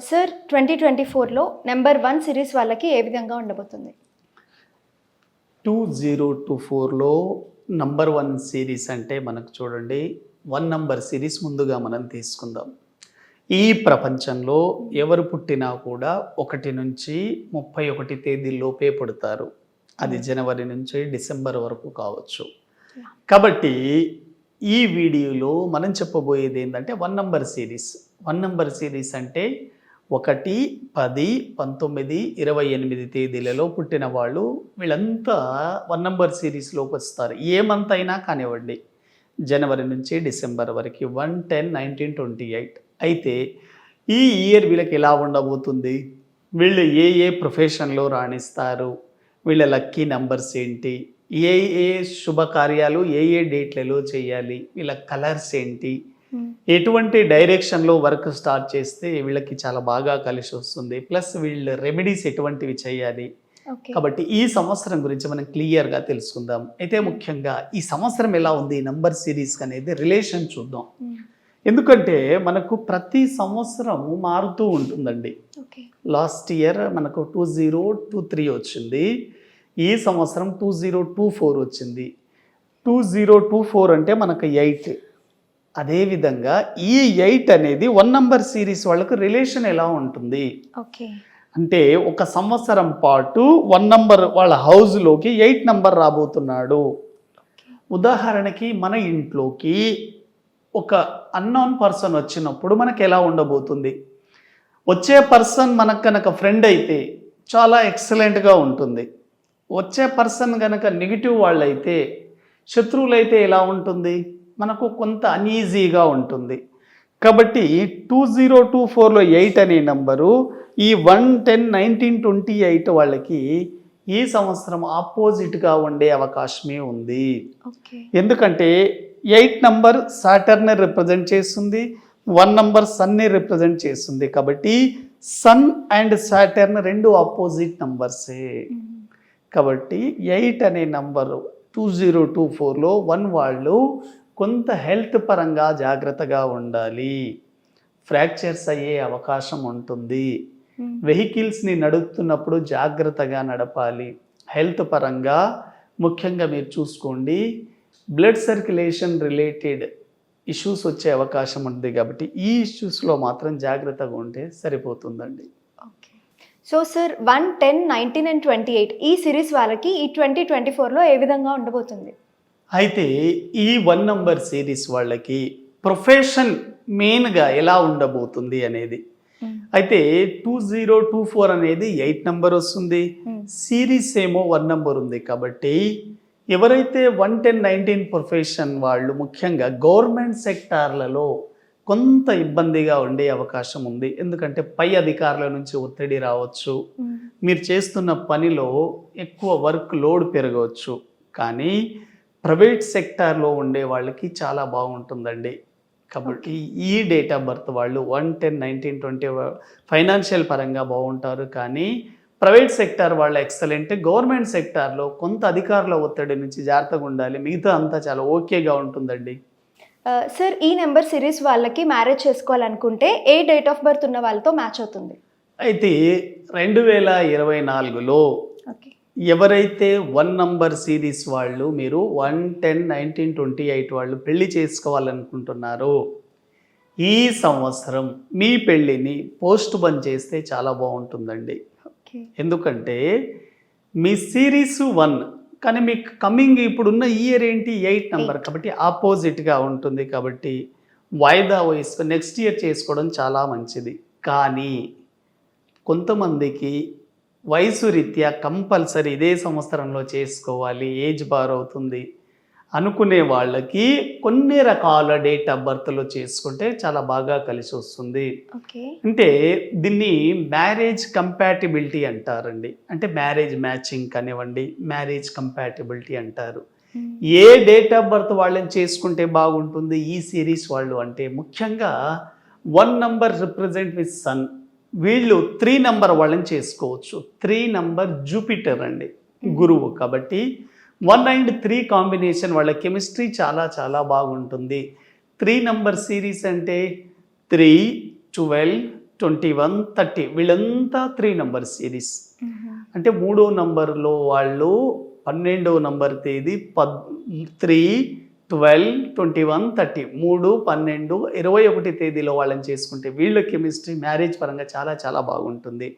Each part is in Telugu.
సార్ 2024లో నెంబర్ 1 సిరీస్ వాళ్ళకి ఏ విధంగా ఉండబోతుంది? 2024లో నంబర్ 1 సిరీస్ అంటే మనకు చూడండి 1 నంబర్ సిరీస్ ముందుగా మనం తీసుకుందాం. ఈ ప్రపంచంలో ఎవరు పుట్టినా కూడా 1 నుంచి 31 తేదీలోపే పుడతారు. అది జనవరి నుంచి డిసెంబర్ వరకు కావచ్చు. కాబట్టి ఈ వీడియోలో మనం చెప్పబోయేది ఏంటంటే 1 నంబర్ సిరీస్. 1 నంబర్ సిరీస్ అంటే 1, 10, 19, 28 తేదీలలో పుట్టిన వాళ్ళు వీళ్ళంతా 1 నంబర్ సిరీస్లోకి వస్తారు. ఏ మంత్ అయినా కానివ్వండి, జనవరి నుంచి డిసెంబర్ వరకు 1, 10, 19, 28. అయితే ఈ ఇయర్ వీళ్ళకి ఎలా ఉండబోతుంది, వీళ్ళు ఏ ప్రొఫెషన్లో రాణిస్తారు, వీళ్ళ లక్కీ నంబర్స్ ఏంటి, ఏ శుభకార్యాలు ఏ డేట్లలో చేయాలి, వీళ్ళ కలర్స్ ఏంటి, ఎటువంటి డైరెక్షన్లో వర్క్ స్టార్ట్ చేస్తే వీళ్ళకి చాలా బాగా కలిసి వస్తుంది, ప్లస్ వీళ్ళు రెమెడీస్ ఎటువంటివి చేయాలి. కాబట్టి ఈ సంవత్సరం గురించి మనం క్లియర్గా తెలుసుకుందాం. అయితే ముఖ్యంగా ఈ సంవత్సరం ఎలా ఉంది నంబర్ సిరీస్ అనేది రిలేషన్ చూద్దాం. ఎందుకంటే మనకు ప్రతి సంవత్సరం మారుతూ ఉంటుందండి. లాస్ట్ ఇయర్ మనకు 2023 వచ్చింది, ఈ సంవత్సరం 2024 వచ్చింది. 2024 అంటే మనకు 8. అదేవిధంగా ఈ 8 అనేది 1 నంబర్ సిరీస్ వాళ్ళకు రిలేషన్ ఎలా ఉంటుంది అంటే ఒక సంవత్సరం పాటు 1 నంబర్ వాళ్ళ హౌస్లోకి 8 నంబర్ రాబోతున్నాడు. ఉదాహరణకి మన ఇంట్లోకి ఒక అన్నోన్ పర్సన్ వచ్చినప్పుడు మనకు ఎలా ఉండబోతుంది, వచ్చే పర్సన్ మనకు కనుక ఫ్రెండ్ అయితే చాలా ఎక్సలెంట్గా ఉంటుంది. వచ్చే పర్సన్ కనుక నెగిటివ్ వాళ్ళైతే, శత్రువులైతే ఎలా ఉంటుంది, మనకు కొంత అన్ఈజీగా ఉంటుంది. కాబట్టి 2024లో 8 అనే నంబరు ఈ 1, 10, 19, 28 వాళ్ళకి ఈ సంవత్సరం ఆపోజిట్గా ఉండే అవకాశమే ఉంది. ఎందుకంటే 8 నంబర్ సాటర్న్ రిప్రజెంట్ చేస్తుంది, 1 నంబర్ సన్ని రిప్రజెంట్ చేస్తుంది. కాబట్టి సన్ అండ్ సాటర్న్ రెండు ఆపోజిట్ నంబర్సే. కాబట్టి 8 అనే నంబరు 2024లో 1 వాళ్ళు కొంత హెల్త్ పరంగా జాగ్రత్తగా ఉండాలి. ఫ్రాక్చర్స్ అయ్యే అవకాశం ఉంటుంది. వెహికల్స్ని నడుపుతున్నప్పుడు జాగ్రత్తగా నడపాలి. హెల్త్ పరంగా ముఖ్యంగా మీరు చూసుకోండి, బ్లడ్ సర్క్యులేషన్ రిలేటెడ్ ఇష్యూస్ వచ్చే అవకాశం ఉంది. కాబట్టి ఈ ఇష్యూస్లో మాత్రం జాగ్రత్తగా ఉంటే సరిపోతుందండి. సో సార్ 1, 10, 19 and 28 ఈ సిరీస్ వాళ్ళకి ఈ 2024లో ఏ విధంగా ఉండబోతుంది? అయితే ఈ 1 నంబర్ సిరీస్ వాళ్ళకి ప్రొఫెషన్ మెయిన్గా ఎలా ఉండబోతుంది అనేది, అయితే 2024 అనేది 8 నంబర్ వస్తుంది, సిరీస్ ఏమో 1 నంబర్ ఉంది. కాబట్టి ఎవరైతే 1, 10, 19 ప్రొఫెషన్ వాళ్ళు ముఖ్యంగా గవర్నమెంట్ సెక్టార్లలో కొంత ఇబ్బందిగా ఉండే అవకాశం ఉంది. ఎందుకంటే పై అధికారుల నుంచి ఒత్తిడి రావచ్చు, మీరు చేస్తున్న పనిలో ఎక్కువ వర్క్ లోడ్ పెరగవచ్చు. కానీ ప్రైవేట్ సెక్టార్లో ఉండే వాళ్ళకి చాలా బాగుంటుందండి. కాబట్టి ఈ డేట్ ఆఫ్ బర్త్ వాళ్ళు 1, 10, 19, 20 ఫైనాన్షియల్ పరంగా బాగుంటారు. కానీ ప్రైవేట్ సెక్టార్ వాళ్ళ ఎక్సలెంట్, గవర్నమెంట్ సెక్టార్లో కొంత అధికారుల ఒత్తిడి నుంచి జాగ్రత్తగా ఉండాలి. మిగతా అంతా చాలా ఓకేగా ఉంటుందండి. సార్ ఈ నెంబర్ సిరీస్ వాళ్ళకి మ్యారేజ్ చేసుకోవాలనుకుంటే ఏ డేట్ ఆఫ్ బర్త్ ఉన్న వాళ్ళతో మ్యాచ్ అవుతుంది? అయితే 2024లో ఎవరైతే 1 నంబర్ సిరీస్ వాళ్ళు మీరు 1, 10, 19, 28 వాళ్ళు పెళ్లి చేసుకోవాలనుకుంటున్నారో ఈ సంవత్సరం మీ పెళ్ళిని పోస్ట్ పోన్ చేస్తే చాలా బాగుంటుందండి. ఎందుకంటే మీ సిరీస్ 1 కానీ మీకు కమింగ్ ఇప్పుడున్న ఇయర్ ఏంటి 8 నంబర్, కాబట్టి ఆపోజిట్గా ఉంటుంది. కాబట్టి వాయిదా వయసు నెక్స్ట్ ఇయర్ చేసుకోవడం చాలా మంచిది. కానీ కొంతమందికి వయసు రీత్యా కంపల్సరీ ఇదే సంవత్సరంలో చేసుకోవాలి, ఏజ్ బార్ అవుతుంది అనుకునే వాళ్ళకి కొన్ని రకాల డేట్ ఆఫ్ బర్త్లో చేసుకుంటే చాలా బాగా కలిసి వస్తుంది. అంటే దీన్ని మ్యారేజ్ కంపాటిబిలిటీ అంటారండి. అంటే మ్యారేజ్ మ్యాచింగ్ కానివ్వండి, మ్యారేజ్ కంపాటిబిలిటీ అంటారు. ఏ డేట్ ఆఫ్ బర్త్ వాళ్ళని చేసుకుంటే బాగుంటుంది ఈ సిరీస్ వాళ్ళు అంటే ముఖ్యంగా 1 నంబర్ రిప్రజెంట్ విత్ సన్, వీళ్ళు 3 నంబర్ వాళ్ళని చేసుకోవచ్చు. 3 నంబర్ జూపిటర్ అండి, గురువు. కాబట్టి 1 and 3 కాంబినేషన్ వాళ్ళ కెమిస్ట్రీ చాలా చాలా బాగుంటుంది. 3 నంబర్ సిరీస్ అంటే 3, 12, 21, 30 వీళ్ళంతా 3 నంబర్ సిరీస్. అంటే 3వ నంబర్లో వాళ్ళు 12వ నంబర్ తేదీ 3, 12, 21, 30 3, 12, 21 తేదీలో వాళ్ళని చేసుకుంటే వీళ్ళ కెమిస్ట్రీ మ్యారేజ్ పరంగా చాలా చాలా బాగుంటుంది.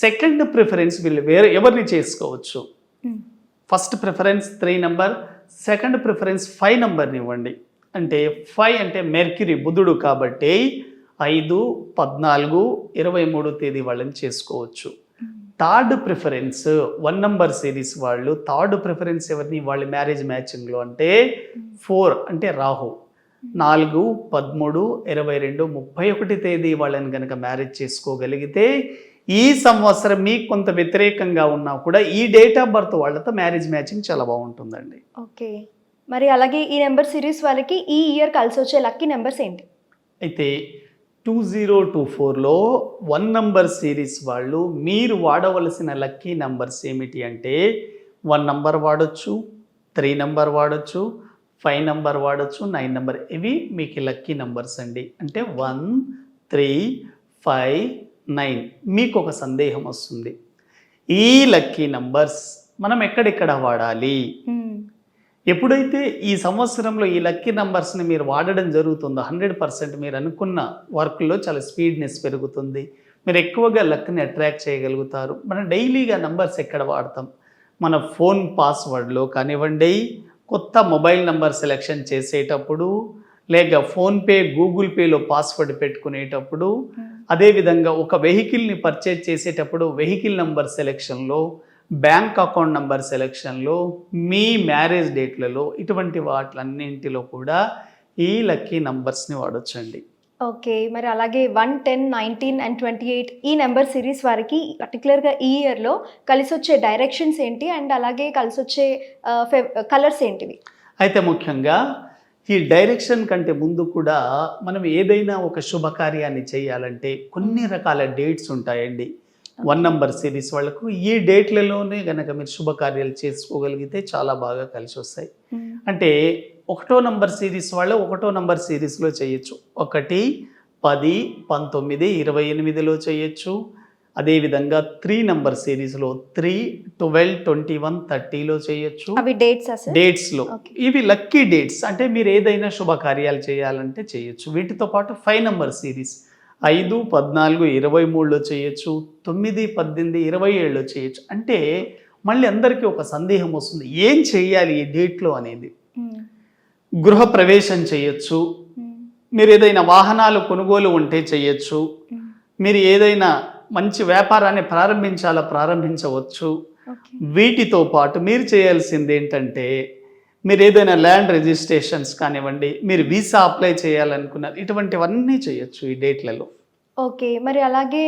సెకండ్ ప్రిఫరెన్స్ వీళ్ళు వేరే ఎవరిని చేసుకోవచ్చు. First preference 3 number, second preference 5 నంబర్ని ఇవ్వండి. అంటే 5 అంటే మెర్క్యూరీ బుధుడు కాబట్టి 5, 14, 23 తేదీ వాళ్ళని చేసుకోవచ్చు. థర్డ్ ప్రిఫరెన్స్ 1 నంబర్ సిరీస్ వాళ్ళు థర్డ్ ప్రిఫరెన్స్ ఎవరిని వాళ్ళ మ్యారేజ్ మ్యాచింగ్లో అంటే 4 అంటే రాహు 4, 13, 22, 31 తేదీ వాళ్ళని కనుక మ్యారేజ్ చేసుకోగలిగితే ఈ సంవత్సరం మీకు కొంత వ్యతిరేకంగా ఉన్నా కూడా ఈ డేట్ ఆఫ్ బర్త్ వాళ్ళతో మ్యారేజ్ మ్యాచింగ్ చాలా బాగుంటుందండి. ఓకే, మరి అలాగే ఈ నెంబర్ సిరీస్ వాళ్ళకి ఈ ఇయర్ కలిసి వచ్చే లక్కీ నెంబర్స్ ఏంటి? అయితే 2024లో 1 నంబర్ సిరీస్ వాళ్ళు మీరు వాడవలసిన లక్కీ నంబర్స్ ఏమిటి అంటే 1 నంబర్ వాడచ్చు, 3 నంబర్ వాడచ్చు, 5 నంబర్ వాడచ్చు, 9 నంబర్. ఇవి మీకు లక్కీ నంబర్స్ అండి. అంటే 1, 3, 5, 9. మీకు ఒక సందేహం వస్తుంది, ఈ లక్కీ నంబర్స్ మనం ఎక్కడెక్కడ వాడాలి? ఎప్పుడైతే ఈ సంవత్సరంలో ఈ లక్కీ నంబర్స్ని మీరు వాడడం జరుగుతుందో 100% మీరు అనుకున్న వర్క్లో చాలా స్పీడ్నెస్ పెరుగుతుంది, మీరు ఎక్కువగా లక్ని అట్రాక్ట్ చేయగలుగుతారు. మనం డైలీగా నంబర్స్ ఎక్కడ వాడతాం? మన ఫోన్ పాస్వర్డ్లో కానివ్వండి, కొత్త మొబైల్ నంబర్ సెలెక్షన్ చేసేటప్పుడు, లేక ఫోన్పే గూగుల్ పేలో పాస్వర్డ్ పెట్టుకునేటప్పుడు, అదేవిధంగా ఒక వెహికల్ని పర్చేజ్ చేసేటప్పుడు వెహికల్ నంబర్ సెలెక్షన్లో, బ్యాంక్ అకౌంట్ నంబర్ సెలెక్షన్లో, మీ మ్యారేజ్ డేట్లలో, ఇటువంటి వాటిలన్నింటిలో కూడా ఈ లక్కీ నంబర్స్ని వాడొచ్చండి. ఓకే, మరి అలాగే 1, 10, 19 and 28 ఈ నెంబర్ సిరీస్ వారికి పర్టికులర్గా ఈ ఇయర్లో కలిసి వచ్చే డైరెక్షన్స్ ఏంటి అండ్ అలాగే కలిసి వచ్చే కలర్స్ ఏంటివి? అయితే ముఖ్యంగా ఈ డైరెక్షన్ కంటే ముందు కూడా మనం ఏదైనా ఒక శుభకార్యాన్ని చేయాలంటే కొన్ని రకాల డేట్స్ ఉంటాయండి. 1 నంబర్ సిరీస్ వాళ్ళకు ఈ డేట్లలోనే కనుక మీరు శుభకార్యాలు చేసుకోగలిగితే చాలా బాగా కలిసి వస్తాయి. అంటే 1వ నంబర్ సిరీస్ వాళ్ళు 1వ నంబర్ సిరీస్లో చేయొచ్చు. 1, 10, 19, 28లో చేయొచ్చు. అదేవిధంగా 3 నంబర్ సిరీస్లో 3, 12, 21, 30లో చేయొచ్చు. అవి డేట్స్లో ఇవి లక్కీ డేట్స్. అంటే మీరు ఏదైనా శుభకార్యాలు చేయాలంటే చేయొచ్చు. వీటితో పాటు 5 నంబర్ సిరీస్ 5, 14, 23లో చేయొచ్చు. 9, 18, 27లో చేయొచ్చు. అంటే మళ్ళీ అందరికీ ఒక సందేహం వస్తుంది, ఏం చేయాలి ఈ డేట్లో అనేది. గృహ ప్రవేశం చేయొచ్చు, మీరు ఏదైనా వాహనాలు కొనుగోలు ఉంటే చేయొచ్చు, మీరు ఏదైనా మంచి వ్యాపారాన్ని ప్రారంభించవచ్చు. వీటితో పాటు మీరు చేయాల్సింది ఏంటంటే మీరు ఏదైనా ల్యాండ్ రిజిస్ట్రేషన్స్ కానివ్వండి, మీరు వీసా అప్లై చేయాలనుకున్నారు, ఇటువంటివన్నీ చేయొచ్చు ఈ డేట్లలో. ఓకే, మరి అలాగే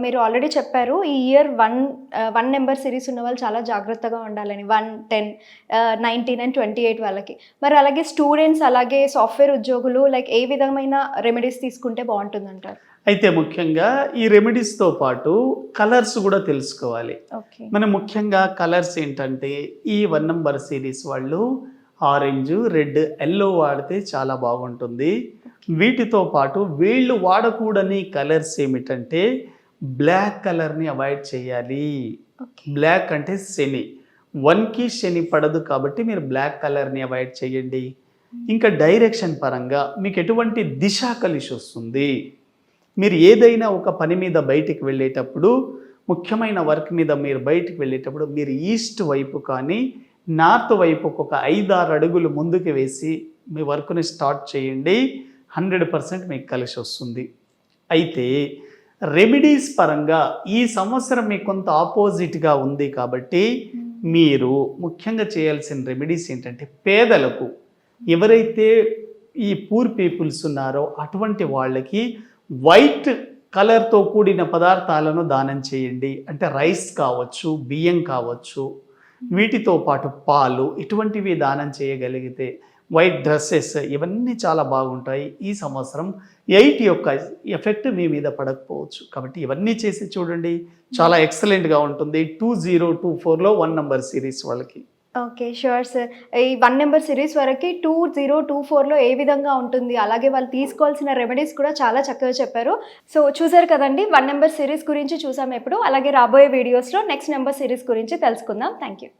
మీరు ఆల్రెడీ చెప్పారు ఈ ఇయర్ 1 నెంబర్ సిరీస్ ఉన్న వాళ్ళు చాలా జాగ్రత్తగా ఉండాలని, 1, 10, 19 and 28 వాళ్ళకి. మరి అలాగే స్టూడెంట్స్ అలాగే సాఫ్ట్వేర్ ఉద్యోగులు లైక్ ఏ విధమైన రెమెడీస్ తీసుకుంటే బాగుంటుంది అంటారు? అయితే ముఖ్యంగా ఈ రెమెడీస్తో పాటు కలర్స్ కూడా తెలుసుకోవాలి. మనం ముఖ్యంగా కలర్స్ ఏంటంటే ఈ 1 నంబర్ సిరీస్ వాళ్ళు ఆరెంజ్, రెడ్, ఎల్లో వాడితే చాలా బాగుంటుంది. వీటితో పాటు వీళ్ళు వాడకూడని కలర్స్ ఏమిటంటే బ్లాక్ కలర్ని అవాయిడ్ చేయాలి. బ్లాక్ అంటే శని, 1కి శని పడదు కాబట్టి మీరు బ్లాక్ కలర్ని అవాయిడ్ చేయండి. ఇంకా డైరెక్షన్ పరంగా మీకు ఎటువంటి దిశ కలిసి వస్తుంది, మీరు ఏదైనా ఒక పని మీద బయటికి వెళ్ళేటప్పుడు, ముఖ్యమైన వర్క్ మీద మీరు బయటికి వెళ్ళేటప్పుడు మీరు ఈస్ట్ వైపు కానీ నార్త్ వైపు ఒక 5-6 అడుగులు ముందుకు వేసి మీ వర్క్ని స్టార్ట్ చేయండి. 100% మీకు కలిసి వస్తుంది. అయితే రెమెడీస్ పరంగా ఈ సంవత్సరం మీకు కొంత ఆపోజిట్గా ఉంది కాబట్టి మీరు ముఖ్యంగా చేయాల్సిన రెమెడీస్ ఏంటంటే పేదలకు, ఎవరైతే ఈ పూర్ పీపుల్స్ ఉన్నారో అటువంటి వాళ్ళకి వైట్ కలర్తో కూడిన పదార్థాలను దానం చేయండి. అంటే రైస్ కావచ్చు, బియ్యం కావచ్చు, వీటితో పాటు పాలు, ఇటువంటివి దానం చేయగలిగితే, వైట్ డ్రెస్సెస్, ఇవన్నీ చాలా బాగుంటాయి. ఈ సంవత్సరం 8 యొక్క ఎఫెక్ట్ మీ మీద పడకపోవచ్చు కాబట్టి ఇవన్నీ చేసి చూడండి, చాలా ఎక్సలెంట్గా ఉంటుంది. 2024లో 1 నంబర్ సిరీస్ వాళ్ళకి. Okay, sure sir. ఈ 1 నెంబర్ సిరీస్ వరకు 2024లో ఏ విధంగా ఉంటుంది, అలాగే వాళ్ళు తీసుకోవాల్సిన రెమెడీస్ కూడా చాలా చక్కగా చెప్పారు. సో చూసారు కదండి, 1 నెంబర్ సిరీస్ గురించి చూసాం ఇప్పుడు, అలాగే రాబోయే వీడియోస్లో నెక్స్ట్ నెంబర్ సిరీస్ గురించి తెలుసుకుందాం. Thank you.